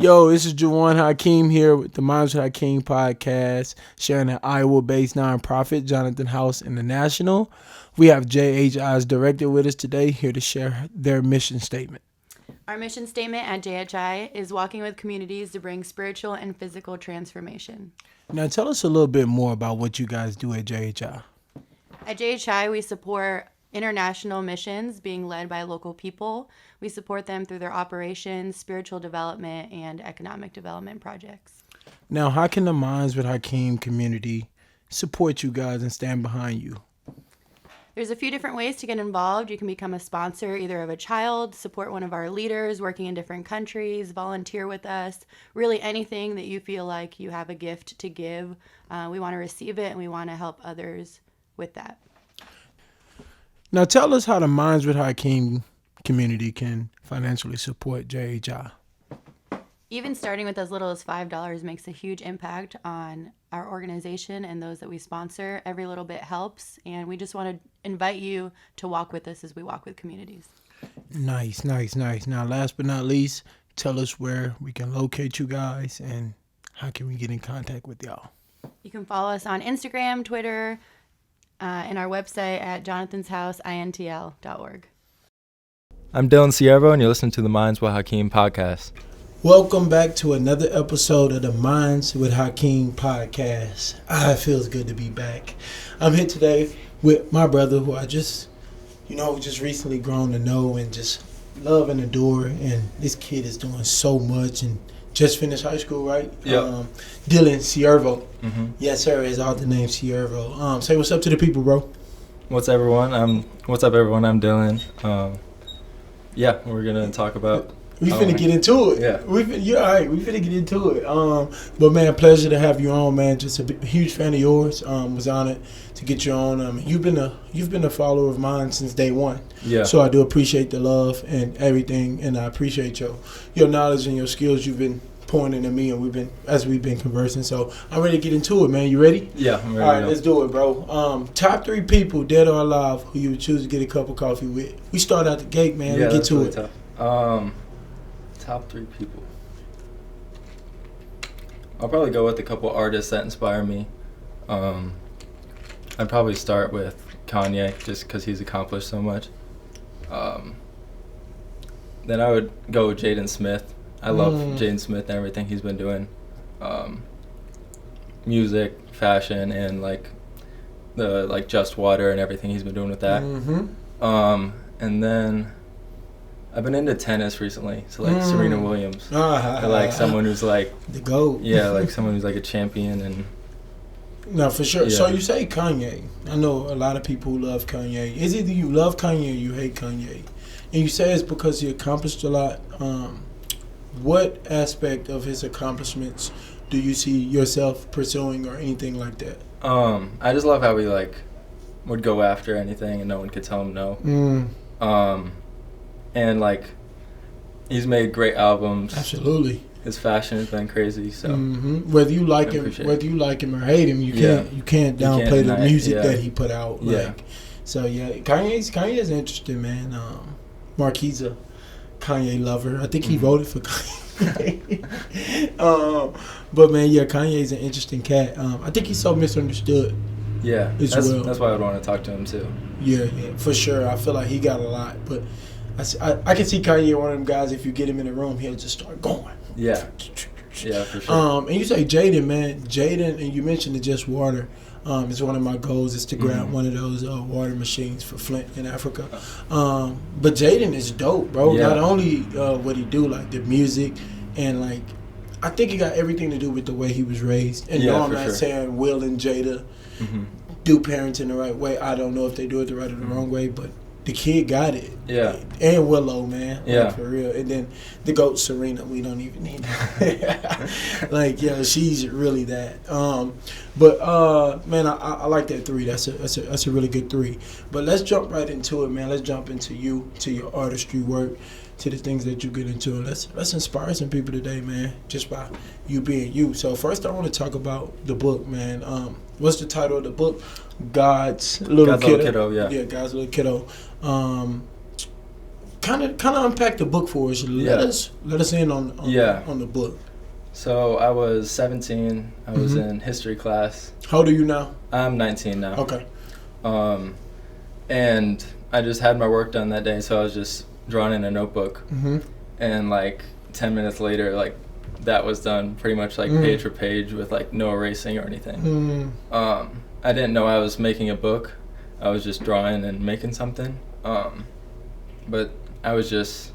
Yo, this is Juwan Hakeem here with the Minds with Hakeem podcast, sharing an Iowa-based nonprofit, Jonathan House International. We have JHI's director with us today, here to share their mission statement. Our mission statement at JHI is walking with communities to bring spiritual and physical transformation. Now, tell us a little bit more about what you guys do at JHI. At JHI, we support international missions being led by local people. We support them through their operations, spiritual development, and economic development projects. Now, how can the Minds with Hakeem community support you guys and stand behind you? There's a few different ways to get involved. You can become a sponsor either of a child, support one of our leaders working in different countries, volunteer with us, really anything that you feel like you have a gift to give. We want to receive it and we want to help others with that. Now, tell us how the Minds with Hakeem community can financially support JHI. Even starting with as little as $5 makes a huge impact on our organization and those that we sponsor. Every little bit helps, and we just want to invite you to walk with us as we walk with communities. Nice. Now, last but not least, tell us where we can locate you guys and how can we get in contact with y'all. You can follow us on Instagram, Twitter, and our website at jonathansHouseINTL.org. I'm Dylan Siervo, and you're listening to the Minds with Hakeem podcast. Welcome back to another episode of the Minds with Hakeem podcast. It feels good to be back. I'm here today with my brother who I just recently grown to know and just love and adore. And this kid is doing so much and just finished high school, right? Yeah. Dylan Siervo. Mm-hmm. Yes, sir. Is all the name Siervo. Say what's up to the people, bro. What's up, everyone? I'm Dylan. We're gonna talk about. We finna get into it. Yeah. You're all right. We finna get into it. But man, pleasure to have you on, man. Just a huge fan of yours. Was honored to get you on. You've been a follower of mine since day one. Yeah. So I do appreciate the love and everything, and I appreciate your knowledge and your skills you've been pouring into me, and we've been conversing. So I'm ready to get into it, man. You ready? Yeah, I'm ready. All right, let's do it, bro. Top 3 people, dead or alive, who you would choose to get a cup of coffee with. We start out the gate, man. Yeah, Let's get to really it. Tough. Top 3 people. I'll probably go with a couple artists that inspire me. I'd probably start with Kanye, just because he's accomplished so much. Then I would go with Jaden Smith. I love Jaden Smith and everything he's been doing. Music, fashion, and the Just Water and everything he's been doing with that. Mm-hmm. And then I've been into tennis recently, so Serena Williams, someone who's the GOAT. Yeah, someone who's a champion and. No, for sure. Yeah. So you say Kanye. I know a lot of people who love Kanye. It's either you love Kanye or you hate Kanye, and you say it's because he accomplished a lot. What aspect of his accomplishments do you see yourself pursuing or anything like that? I just love how he would go after anything and no one could tell him no. And he's made great albums. Absolutely. His fashion has been crazy. So whether you like him or hate him, you can't downplay the music that he put out. So yeah, Kanye's interesting, man. Marquis a Kanye lover. I think he voted for Kanye. But man, yeah, Kanye's an interesting cat. I think he's so misunderstood. Yeah, that's why I would want to talk to him too. Yeah, for sure. I feel like he got a lot, but I can see Kanye one of them guys. If you get him in the room, he'll just start going. Yeah, for sure. And you say Jaden, man. Jaden, and you mentioned the Just Water. Is one of my goals is to grab one of those water machines for Flint in Africa. But Jaden is dope, bro. Yeah. Not only what he do, the music, and I think it got everything to do with the way he was raised. And no, I'm not saying Will and Jada do parenting the right way. I don't know if they do it the right or the wrong way, but the kid got it. Yeah. And Willow, man. Yeah. For real. And then the GOAT Serena, we don't even need that. She's really that. But man, I like that 3. That's a really good 3. But let's jump right into it, man. Let's jump into you, to your artistry work, to the things that you get into. And let's inspire some people today, man, just by you being you. So first I want to talk about the book, man. What's the title of the book? God's Little Kiddo. Yeah. Yeah, God's Little Kiddo. kind of unpack the book for us. Let us in on the book. So I was 17. I was in history class. How old are you now? I'm 19 now. Okay. And I just had my work done that day, so I was just drawing in a notebook. And like 10 minutes later, like that was done pretty much like page for page with like no erasing or anything. I didn't know I was making a book. I was just drawing and making something. But I was just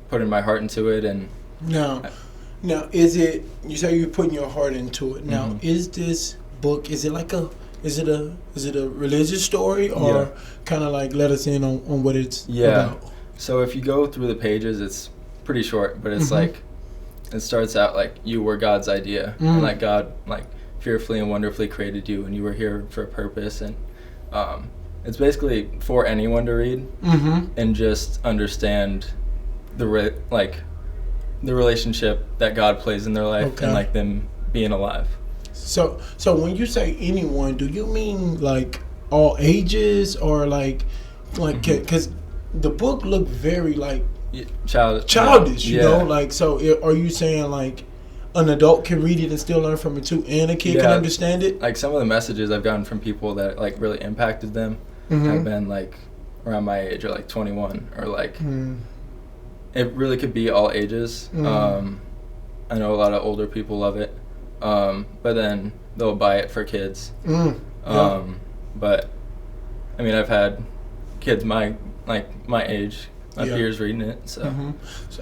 putting my heart into it. And now is it, you say you're putting your heart into it. Now, is this book, is it a religious story, or kind of like let us in on what it's about? So if you go through the pages, it's pretty short, but it's like, it starts out like you were God's idea, and like God like fearfully and wonderfully created you, and you were here for a purpose. And it's basically for anyone to read and just understand the relationship that God plays in their life, and like them being alive. So when you say anyone, do you mean like all ages, or like because the book looked very like childish, you know? Like, so are you saying like an adult can read it and still learn from it too, and a kid can understand it? Like some of the messages I've gotten from people that like really impacted them have been like around my age, or like 21, or like it really could be all ages. I know a lot of older people love it, but then they'll buy it for kids. But I mean, I've had kids my age, my peers reading it. So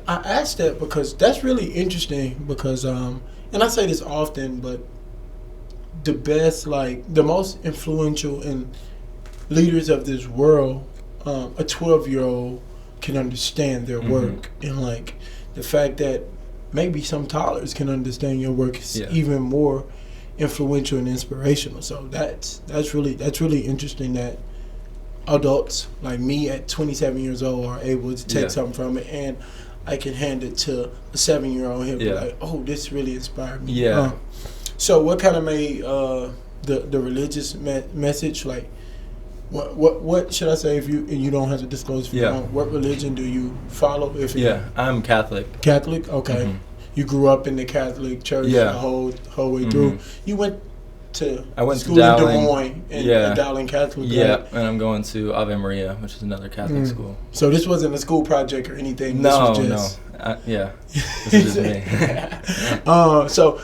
I asked that because that's really interesting, because and I say this often, but the most influential and leaders of this world, a 12-year-old can understand their work, and like the fact that maybe some toddlers can understand your work is even more influential and inspirational. So that's really interesting that adults like me at 27 years old are able to take something from it, and I can hand it to a 7-year-old and he'll be like, oh, this really inspired me. So what kind of made the religious message, like what should I say, if you don't have to disclose if you don't, what religion do you follow? I'm Catholic. Catholic? Okay. You grew up in the Catholic church the whole way through. You went to school in Des Moines and Dowling Catholic. And I'm going to Ave Maria, which is another Catholic school. So this wasn't a school project or anything. No, this was just, this is just me. So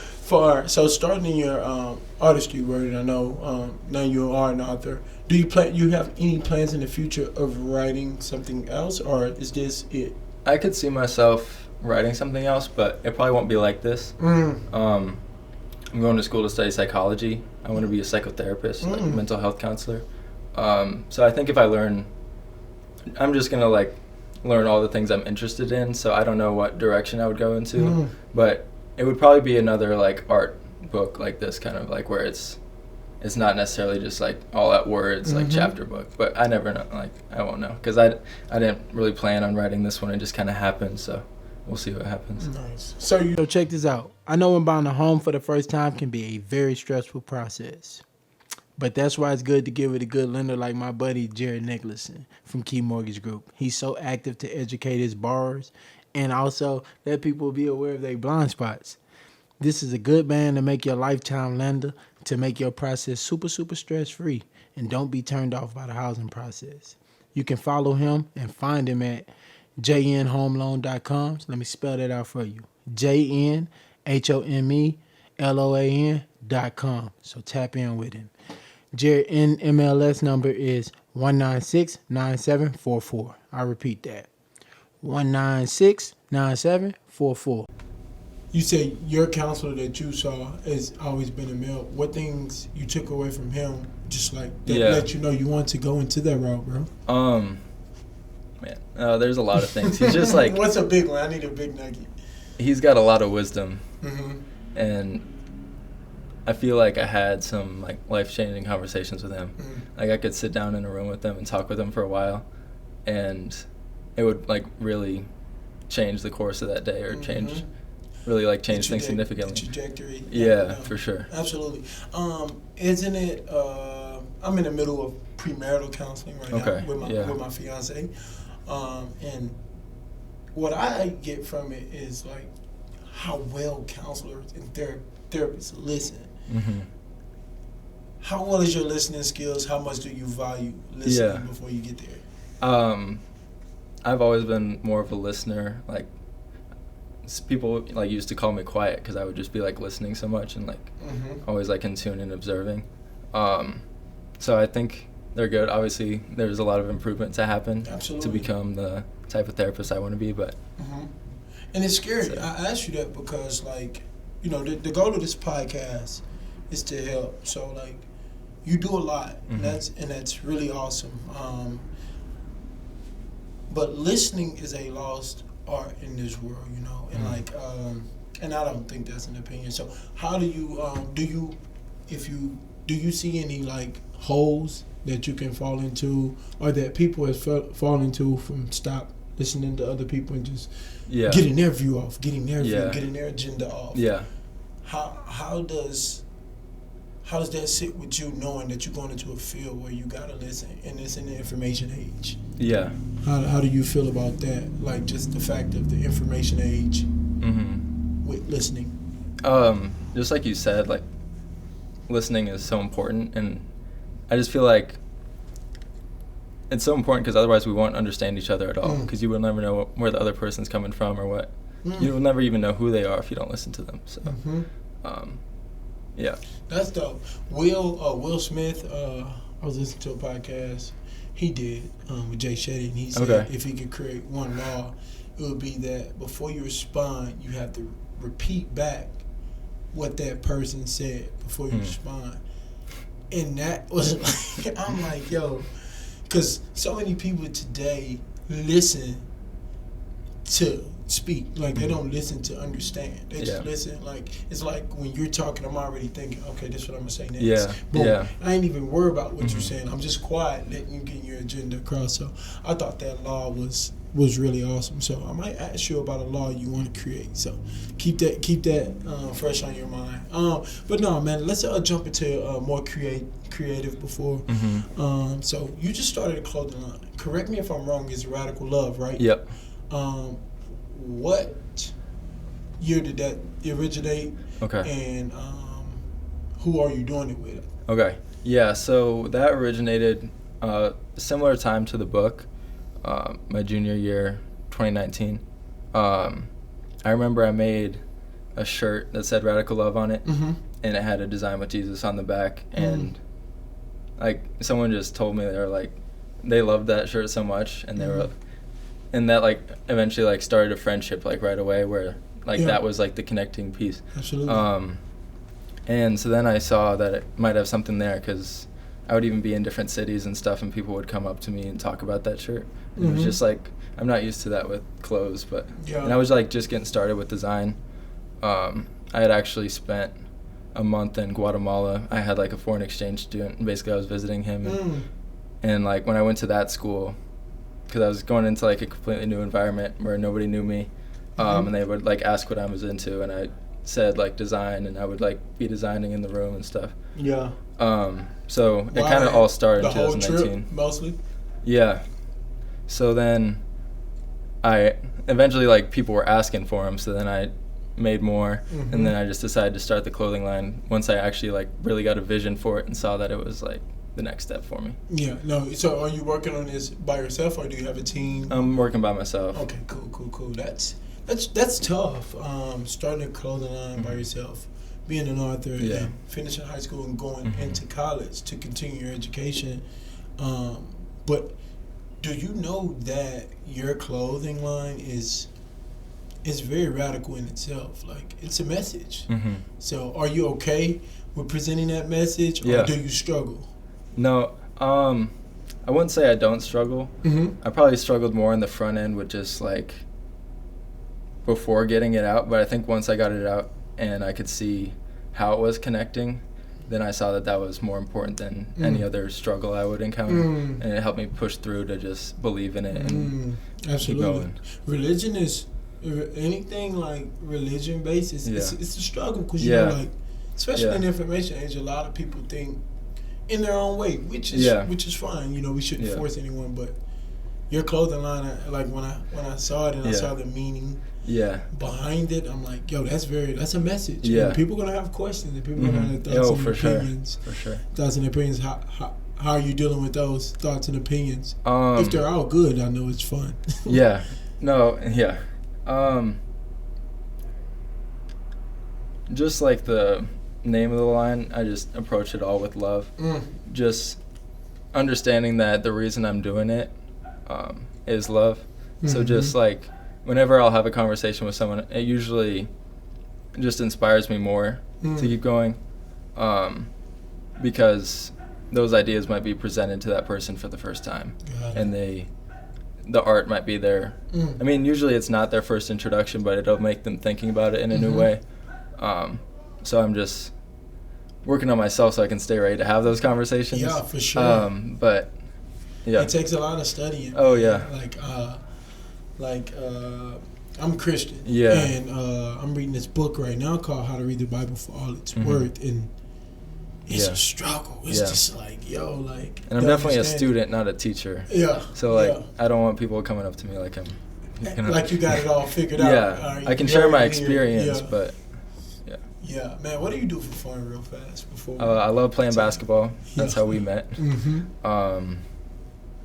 starting in your artistry work, I know now you are an author. Do you have any plans in the future of writing something else, or is this it? I could see myself writing something else, but it probably won't be like this. I'm going to school to study psychology. I want to be a psychotherapist, like a mental health counselor. So I think if I'm just going to like learn all the things I'm interested in. So I don't know what direction I would go into, but it would probably be another like art book like this, kind of like where it's not necessarily just like all at words, like chapter book. But I never know, like I won't know, because I didn't really plan on writing this one. It just kind of happened. So we'll see what happens. Nice. So check this out. I know when buying a home for the first time can be a very stressful process, but that's why it's good to give it a good lender like my buddy Jared Nicholson from Key Mortgage Group. He's so active to educate his borrowers and also let people be aware of their blind spots. This is a good man to make your lifetime lender, to make your process super, super stress-free, and don't be turned off by the housing process. You can follow him and find him at jnhomeloan.com. So let me spell that out for you. jnhomeloan.com. So tap in with him. Jared NMLS number is 1969744. I repeat that. 1969744. You said your counselor that you saw has always been a male. What things you took away from him, just like that let you know you want to go into that route, bro? There's a lot of things. He's just like... What's a big one? I need a big nugget. He's got a lot of wisdom. And I feel like I had some like life-changing conversations with him. Like I could sit down in a room with him and talk with him for a while, and it would like really change the course of that day, or change things significantly. The trajectory. Yeah, for sure. Absolutely. Isn't it? I'm in the middle of premarital counseling right now with my fiance. And what I get from it is like how well counselors and therapists listen. Mm-hmm. How well is your listening skills? How much do you value listening before you get there? I've always been more of a listener. Like, people like used to call me quiet because I would just be like listening so much and like always like in tune and observing. So I think they're good. Obviously, there's a lot of improvement to happen to become the type of therapist I want to be. But and it's scary. So, I asked you that because, like, you know, the goal of this podcast is to help. So, like, you do a lot, and that's really awesome. But listening is a lost art in this world, you know, and like, and I don't think that's an opinion. So, how do you do you see any like holes that you can fall into, or that people have fallen into from stop listening to other people and just getting their view off, getting their view, getting their agenda off? Yeah. How does that sit with you, knowing that you're going into a field where you gotta listen, and it's in the information age? Yeah. How do you feel about that? Like, just the fact of the information age with listening. Just like you said, like, listening is so important, and I just feel like it's so important because otherwise we won't understand each other at all, because you will never know where the other person's coming from or what. You will never even know who they are if you don't listen to them. So, yeah. That's dope. Will Smith, I was listening to a podcast he did with Jay Shetty, and he said if he could create one law, it would be that before you respond, you have to repeat back what that person said before you respond. And that was like, I'm like, yo, because so many people today listen to speak. Like, they don't listen to understand. They just listen. Like, it's like when you're talking, I'm already thinking, okay, this is what I'm going to say next. Yeah. Boom. Yeah. I ain't even worried about what you're saying. I'm just quiet, letting you get your agenda across. So I thought that law was really awesome. So I might ask you about a law you want to create. So keep that fresh on your mind. But no, man, let's jump into more creative before. So you just started a clothing line. Correct me if I'm wrong. It's Radical Love, right? Yep. What year did that originate? Okay. And who are you doing it with? Okay. Yeah, so that originated similar time to the book, my junior year, 2019. I remember I made a shirt that said Radical Love on it, and it had a design with Jesus on the back. And like, someone just told me, they loved that shirt so much, and they were, and that like eventually like started a friendship like right away, where like that was like the connecting piece. Absolutely. And so then I saw that it might have something there, because I would even be in different cities and stuff, and people would come up to me and talk about that shirt. And it was just like, I'm not used to that with clothes, but and I was like just getting started with design. I had actually spent a month in Guatemala. I had like a foreign exchange student, and basically I was visiting him. And like when I went to that school, because I was going into like a completely new environment where nobody knew me, and they would like ask what I was into, and I said like design, and I would like be designing in the room and stuff. Yeah. So it kind of all started in 2019. The whole trip, mostly? Yeah. So then I eventually, like, people were asking for them, so then I made more, and then I just decided to start the clothing line once I actually like really got a vision for it and saw that it was like the next step for me. Yeah. No. So are you working on this by yourself, or do you have a team? I'm working by myself. Okay. Cool. That's tough. Starting a clothing line by yourself, being an author, and finishing high school and going into college to continue your education. But do you know that your clothing line is very radical in itself? Like, it's a message. So are you okay with presenting that message, or do you struggle? No, I wouldn't say I don't struggle. I probably struggled more in the front end with just like before getting it out, but I think once I got it out and I could see how it was connecting, then I saw that that was more important than any other struggle I would encounter, and it helped me push through to just believe in it and keep going. Religion is anything like religion based. It's a struggle, because you know, like, especially in the information age, a lot of people think in their own way, which is fine. You know, we shouldn't force anyone, but your clothing line, like when I saw it and I saw the meaning behind it, I'm like, yo, that's a message. Yeah. And people gonna have questions, and people gonna have thoughts and opinions. For sure. Thoughts and opinions. How are you dealing with those thoughts and opinions? If they're all good, I know it's fun. Yeah. No. Yeah. Just like the name of the line, I just approach it all with love. Just understanding that the reason I'm doing it is love. So just like whenever I'll have a conversation with someone, it usually just inspires me more to keep going, because those ideas might be presented to that person for the first time, and the art might be there. I mean, usually it's not their first introduction, but it'll make them thinking about it in a new way. So I'm just working on myself so I can stay ready to have those conversations. Yeah, for sure. But yeah, it takes a lot of studying. Oh yeah. I'm Christian. Yeah. And I'm reading this book right now called How to Read the Bible for All It's Worth, and it's a struggle. It's just like, yo, like. And I'm definitely a student, not a teacher. Yeah. So like, I don't want people coming up to me like I'm. Like you got it all figured out. Yeah. I can share my experience, but. Yeah, man. What do you do for fun, real fast? Before I love playing basketball. That's how we met.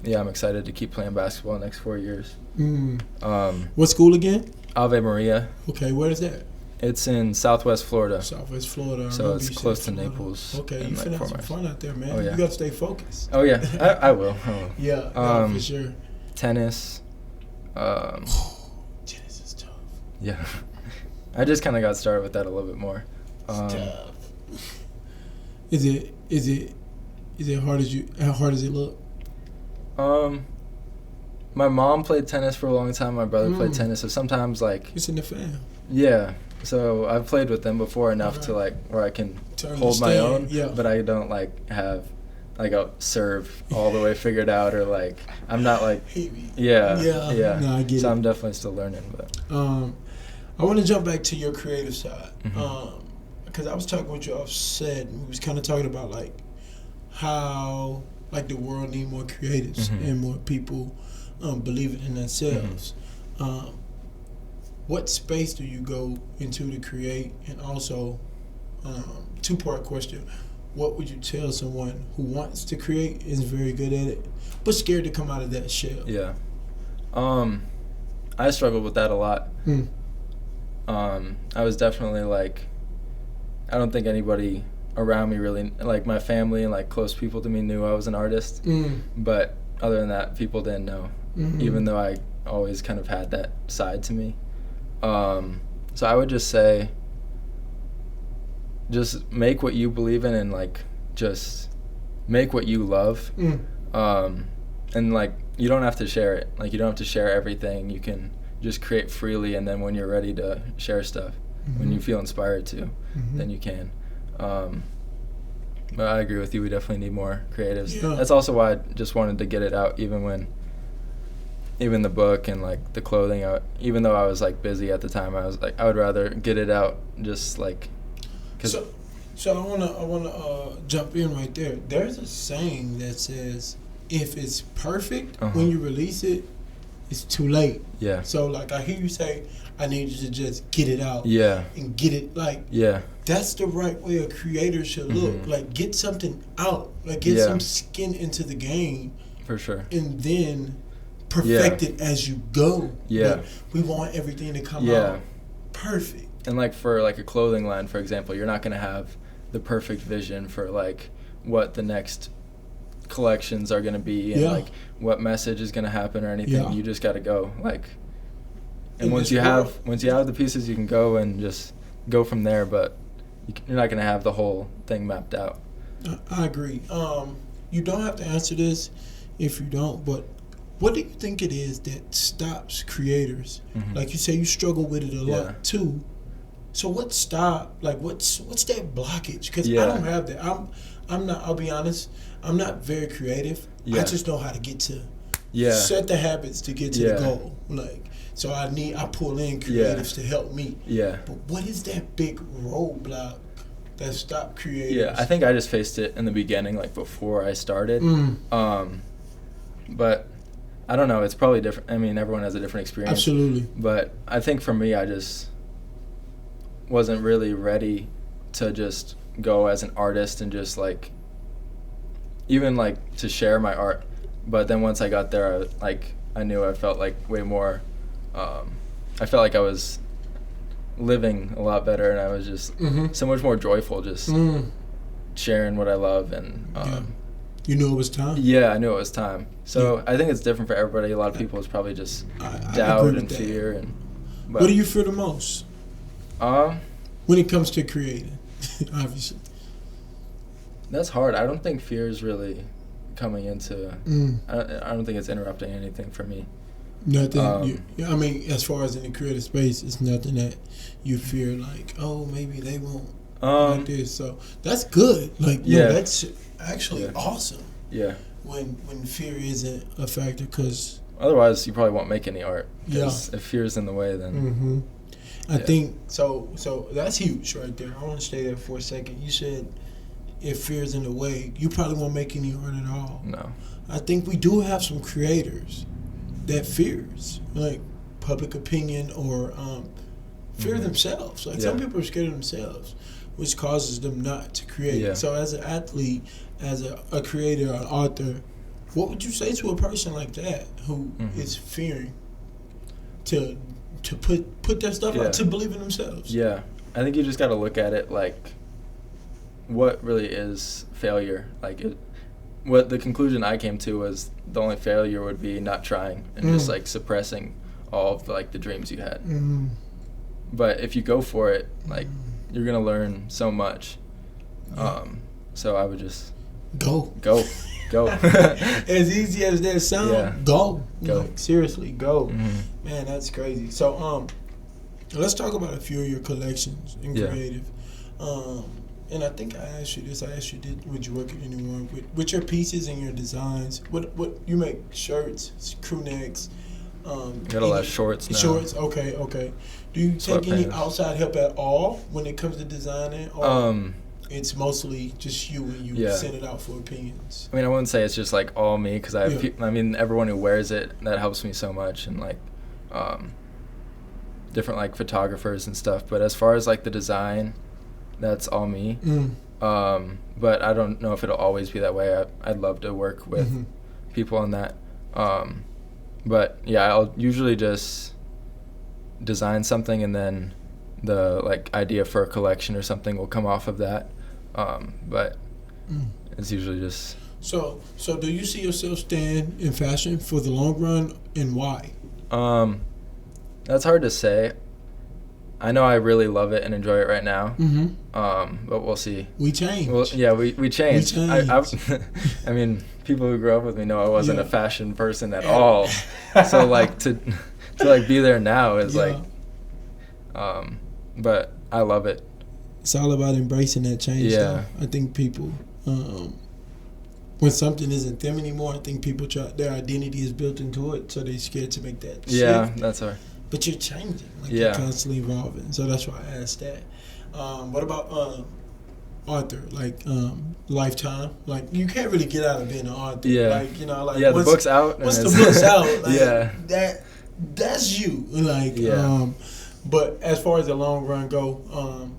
Yeah, I'm excited to keep playing basketball the next 4 years. What school again? Ave Maria. Okay, where is that? It's in Southwest Florida. Southwest Florida. So it's close to Naples. Okay, you finna have some fun out there, man. Oh, yeah. You got to stay focused. Oh yeah, I will. Yeah, for sure. Tennis. Tennis is tough. Yeah. I just kind of got started with that a little bit more. It's tough. Is it hard how hard does it look? My mom played tennis for a long time. My brother played tennis. So sometimes like it's in the fam. Yeah. So I've played with them before enough to like where I can hold my own. Yeah. But I don't like have like a serve all the way figured out, or like I'm not like yeah. No, I get so it. I'm definitely still learning, but I want to jump back to your creative side, because I was talking with you offset, and we was kind of talking about like how like the world need more creatives and more people believing in themselves. What space do you go into to create? And also, two-part question: what would you tell someone who wants to create, is very good at it, but scared to come out of that shell? Yeah, I struggled with that a lot. I was definitely like, I don't think anybody around me really, like my family and like close people to me knew I was an artist, but other than that, people didn't know, even though I always kind of had that side to me. So I would just say, just make what you believe in, and like just make what you love, and like you don't have to share it, like you don't have to share everything. You can just create freely, and then when you're ready to share stuff, when you feel inspired to, then you can. But I agree with you, we definitely need more creatives. That's also why I just wanted to get it out, even the book and like the clothing, even though I was like busy at the time, I was like, I would rather get it out, just like so I wanna jump in right there. There's a saying that says, if it's perfect when you release it, it's too late. Yeah. So like I hear you say, I need you to just get it out. Yeah. And get it like. Yeah. That's the right way a creator should look. Like get something out. Like get some skin into the game. For sure. And then perfect it as you go. Yeah. But we want everything to come out perfect. And like for like a clothing line, for example, you're not gonna have the perfect vision for like what the next collections are gonna be and like what message is gonna happen or anything. You just gotta go like, and once you have the pieces, you can go and just go from there. But you're not gonna have the whole thing mapped out. I agree. You don't have to answer this if you don't, but what do you think it is that stops creators? Like you say, you struggle with it a lot too. So what's that blockage? Because I don't have that. I'm not. I'll be honest. I'm not very creative. I just know how to get to set the habits to get to the goal. Like so, I pull in creatives to help me. Yeah. But what is that big roadblock that stopped creators? Yeah, I think I just faced it in the beginning, like before I started. But I don't know. It's probably different. I mean, everyone has a different experience. Absolutely. But I think for me, I just wasn't really ready to just go as an artist and just like even like to share my art. But then once I got there, I knew I felt like way more. I felt like I was living a lot better, and I was just so much more joyful, just sharing what I love. And you knew it was time. Yeah, I knew it was time. So I think it's different for everybody. A lot of people, it's probably just doubt and fear. But what do you fear the most? When it comes to creating, obviously. That's hard. I don't think fear is really coming into. I don't think it's interrupting anything for me. Nothing. I mean, as far as in the creative space, it's nothing that you fear. Like, oh, maybe they won't like this. So that's good. Like, that's actually awesome. Yeah. When fear isn't a factor, because otherwise you probably won't make any art. Yeah. If fear's in the way, then. I think so. So that's huge right there. I want to stay there for a second. You said if fear's in the way, you probably won't make any art at all. No. I think we do have some creators that fears, like public opinion or fear themselves. Like some people are scared of themselves, which causes them not to create. Yeah. So as an athlete, as a creator, an author, what would you say to a person like that who is fearing to put their stuff out, to believe in themselves? Yeah. I think you just got to look at it like what really is failure. Like what the conclusion I came to was the only failure would be not trying and just like suppressing all of like the dreams you had. But if you go for it, like you're gonna learn so much. So I would just go. As easy as that sounds, go. Like, seriously, go. Man, that's crazy. So let's talk about a few of your collections in creative. And I think I asked you this. I asked you, would you work at anyone with your pieces and your designs? What you make shirts, crew necks. Got a lot of shorts now. Shorts, okay. Do you take any outside help at all when it comes to designing? Or it's mostly just you and you send it out for opinions? I mean, I wouldn't say it's just like all me because I mean, everyone who wears it, that helps me so much, and like different like photographers and stuff. But as far as like the design, that's all me. But I don't know if it'll always be that way. I'd love to work with people on that. But yeah, I'll usually just design something and then the like idea for a collection or something will come off of that. But it's usually just. So do you see yourself staying in fashion for the long run, and why? That's hard to say. I know I really love it and enjoy it right now. But we'll see. We change. Well, yeah, we change. I mean, people who grew up with me know I wasn't a fashion person at all. So like to like be there now is like, but I love it. It's all about embracing that change. Though. I think people, when something isn't them anymore, I think people their identity is built into it, so they're scared to make that shift. Yeah, that's hard. But you're changing, like you're constantly evolving. So that's why I asked that. What about author, like Lifetime? Like you can't really get out of being an author. Yeah. Like like the book's out. Once the book's out, like that's you. Like but as far as the long run go,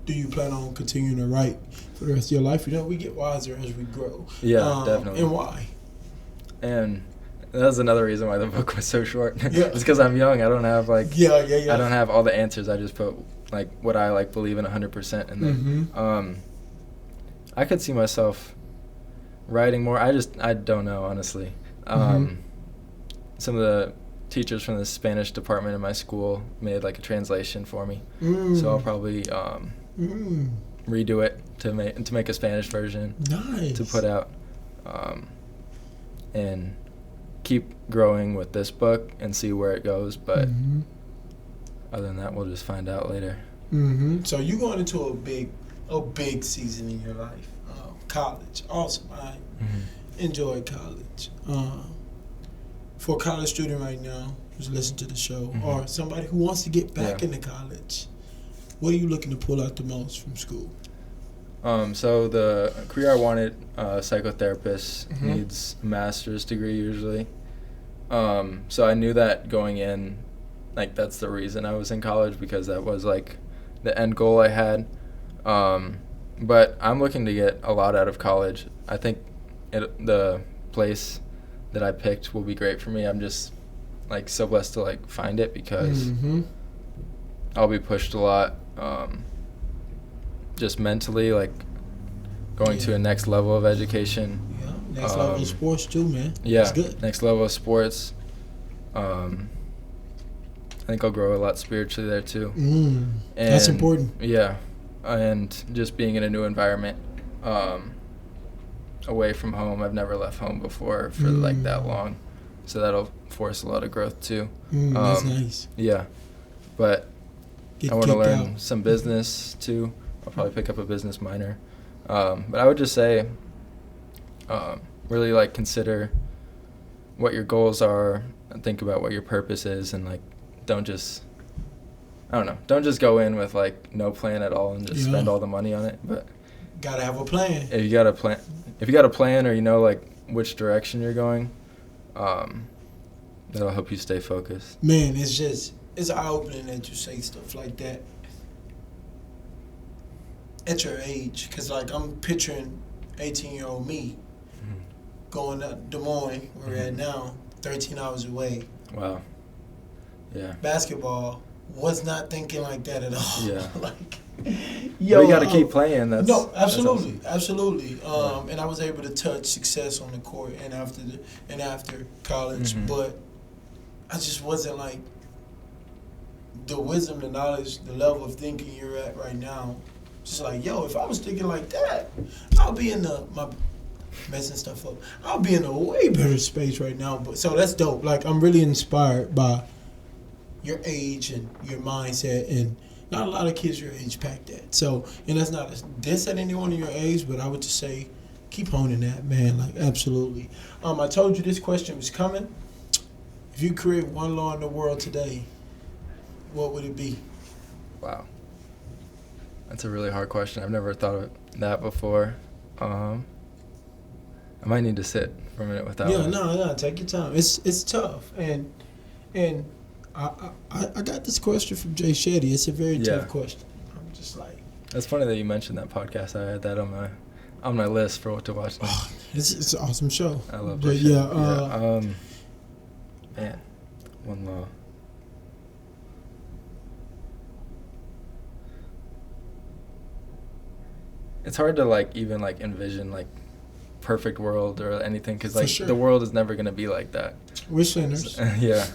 do you plan on continuing to write for the rest of your life? You know, we get wiser as we grow. Yeah, definitely. And why? And that was another reason why the book was so short. It's because I'm young. I don't have like I don't have all the answers. I just put like what I like believe in 100%, and then I could see myself writing more. I don't know, honestly. Some of the teachers from the Spanish department in my school made like a translation for me, so I'll probably redo it to make a Spanish version to put out, and keep growing with this book and see where it goes. But other than that, we'll just find out later. So you going into a big season in your life. College, awesome. I enjoy college. For a college student right now who's listening to the show, or somebody who wants to get back into college, what are you looking to pull out the most from school? So the career I wanted, psychotherapist, needs a master's degree usually. So I knew that going in, like, that's the reason I was in college, because that was, like, the end goal I had. But I'm looking to get a lot out of college. I think the place that I picked will be great for me. I'm just, like, so blessed to, like, find it, because I'll be pushed a lot, just mentally, like, going to a next level of education. Yeah, next level of sports too, man. Yeah, That's good. Next level of sports. I think I'll grow a lot spiritually there too. That's important. Yeah, and just being in a new environment, away from home. I've never left home before for like that long, so that'll force a lot of growth too. That's nice. Yeah, but Get I want to kicked learn out. some business too. I'll probably pick up a business minor. But I would just say, really, like, consider what your goals are and think about what your purpose is, and, like, don't just go in with, like, no plan at all and just spend all the money on it. But Gotta have a plan. if you got a plan, or you know, like, which direction you're going, that'll help you stay focused. Man, it's eye-opening that you say stuff like that at your age, because, like, I'm picturing 18-year-old me going up Des Moines, where we're at now, 13 hours away. Wow. Yeah. Basketball, was not thinking like that at all. Yeah. Like, You got to keep playing. No, absolutely, That's awesome. absolutely. And I was able to touch success on the court and after college, but I just wasn't like the wisdom, the knowledge, the level of thinking you're at right now. Just like, yo, if I was thinking like that, I'll be in messing stuff up. I'll be in a way better space right now. But so that's dope. Like, I'm really inspired by your age and your mindset, and not a lot of kids your age pack that. So, and that's not a diss at anyone in your age, but I would just say keep honing that, man. Like, absolutely. I told you this question was coming. If you create one law in the world today, what would it be? Wow. That's a really hard question. I've never thought of that before. I might need to sit for a minute with that one. No, take your time. It's tough, and I got this question from Jay Shetty. It's a very tough question. I'm just like, it's funny that you mentioned that podcast. I had that on my list for what to watch. It's an awesome show. I love it. Yeah. Man, one law. It's hard to like even like envision like perfect world or anything, because like the world is never gonna be like that. We're sinners. Yeah.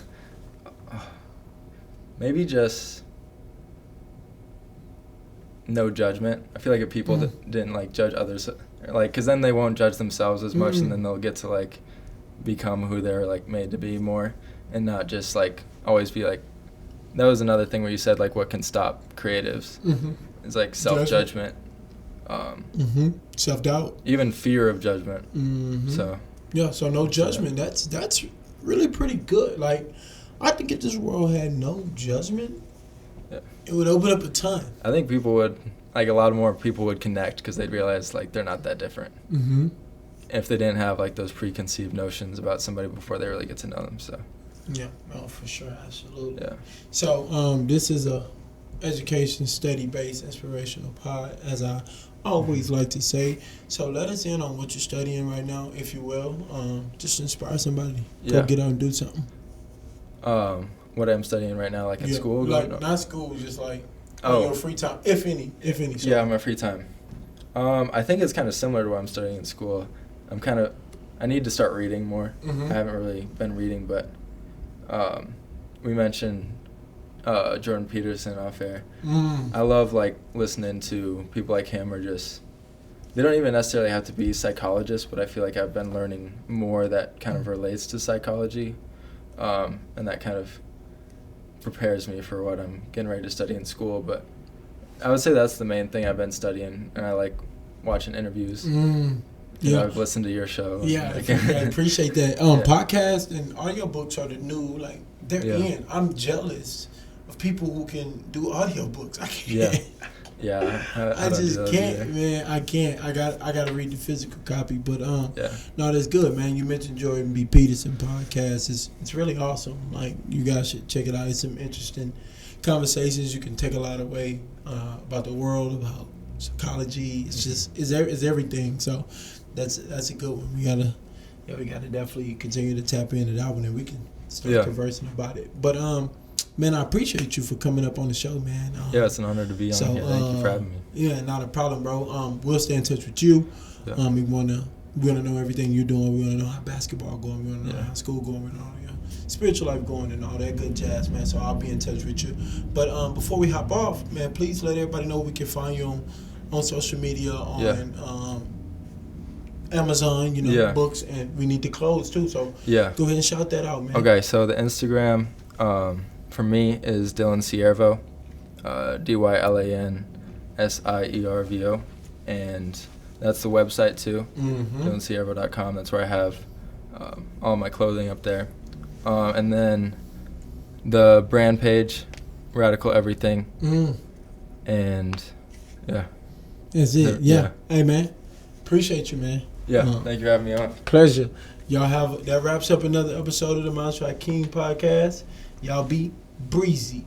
Maybe just no judgment. I feel like if people didn't like judge others, like, because then they won't judge themselves as much, and then they'll get to like become who they're like made to be more, and not just like always be like. That was another thing where you said like what can stop creatives. It's like self-judgment. Self-doubt, even fear of judgment. So no judgment. That's really pretty good. Like, I think if this world had no judgment, it would open up a ton. I think people would, like, a lot more people would connect, because they'd realize like they're not that different. If they didn't have like those preconceived notions about somebody before they really get to know them. So for sure, absolutely. Yeah. So this is a education, study-based, inspirational pod, as I always like to say. So let us in on what you're studying right now, if you will. Just inspire somebody. Go get out and do something. What I'm studying right now, like in school? Like, not school, just like your free time, if any. So. Yeah, my free time. I think it's kind of similar to what I'm studying in school. I need to start reading more. I haven't really been reading, but we mentioned Jordan Peterson off air. I love like listening to people like him, or just, they don't even necessarily have to be psychologists, but I feel like I've been learning more that kind of relates to psychology, and that kind of prepares me for what I'm getting ready to study in school. But I would say that's the main thing I've been studying, and I like watching interviews. I've listened to your show. I appreciate that. Podcasts and audiobooks are the new, like, they're in. I'm jealous of people who can do audiobooks. I can't. Yeah, I don't do just those can't, either. man. I can't. I got to read the physical copy. But Yeah. no, that's good, man. You mentioned Jordan B. Peterson podcast. It's really awesome. Like, you guys should check it out. It's some interesting conversations. You can take a lot away about the world, about psychology. It's just it's everything. So that's a good one. We gotta definitely continue to tap into that one, and we can start conversing about it. But man, I appreciate you for coming up on the show, man. Yeah, it's an honor to be on here. Thank you for having me. Yeah, not a problem, bro. We'll stay in touch with you. Yeah. We wanna know everything you're doing. We wanna know how basketball going. We wanna know how school going. We wanna know your spiritual life going and all that good jazz, man. So I'll be in touch with you. But before we hop off, man, please let everybody know we can find you on social media, on Amazon, books, and we need to close too. So go ahead and shout that out, man. Okay, so the Instagram for me is Dylan Siervo, DylanSiervo, and that's the website too, DylanSiervo.com. That's where I have all my clothing up there. And then the brand page, Radical Everything. And that's it. Yeah. Hey, man, appreciate you, man. Thank you for having me on. Pleasure. Y'all that wraps up another episode of the Hakeem podcast. Y'all be breezy.